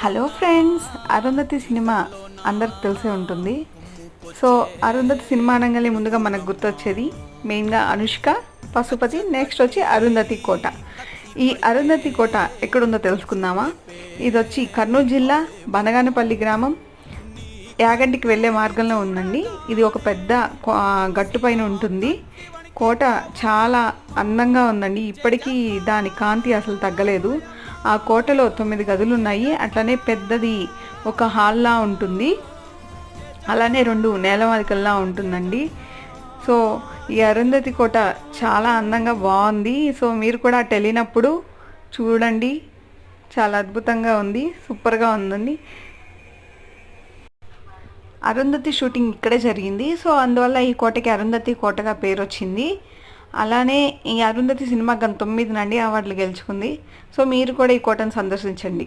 Hello friends, Arundhati cinema అందరికి తెలిసే ఉంటుంది. సో అరుంధతి సినిమా అనగానే ముందుగా మనకు గుర్తొచ్చేది మెయిన్గా అనుష్క, పశుపతి, నెక్స్ట్ వచ్చి అరుంధతి కోట. ఈ అరుంధతి కోట ఎక్కడుందో తెలుసుకుందామా? ఇది వచ్చి కర్నూలు జిల్లా బనగానపల్లి గ్రామం యాగంటికి వెళ్ళే మార్గంలో ఉందండి. ఇది ఒక పెద్ద గట్టు పైన ఉంటుంది. కోట చాలా అందంగా ఉందండి. ఇప్పటికీ దాని కాంతి అసలు తగ్గలేదు. ఆ కోటలో 9 గదులు ఉన్నాయి. అట్లనే పెద్దది ఒక హాల్లా ఉంటుంది. అలానే 2 నేలమాలికల్లా ఉంటుందండి. సో ఈ అరుంధతి కోట చాలా అందంగా బాగుంది. సో మీరు కూడా అటు వెళ్ళినప్పుడు చూడండి, చాలా అద్భుతంగా ఉంది, సూపర్గా ఉందండి. అరుంధతి షూటింగ్ ఇక్కడే జరిగింది. సో అందువల్ల ఈ కోటకి అరుంధతి కోటగా పేరు వచ్చింది. అలానే ఈ అరుంధతి సినిమా 9 నండి అవార్డులు గెలుచుకుంది. సో మీరు కూడా ఈ కోటను సందర్శించండి.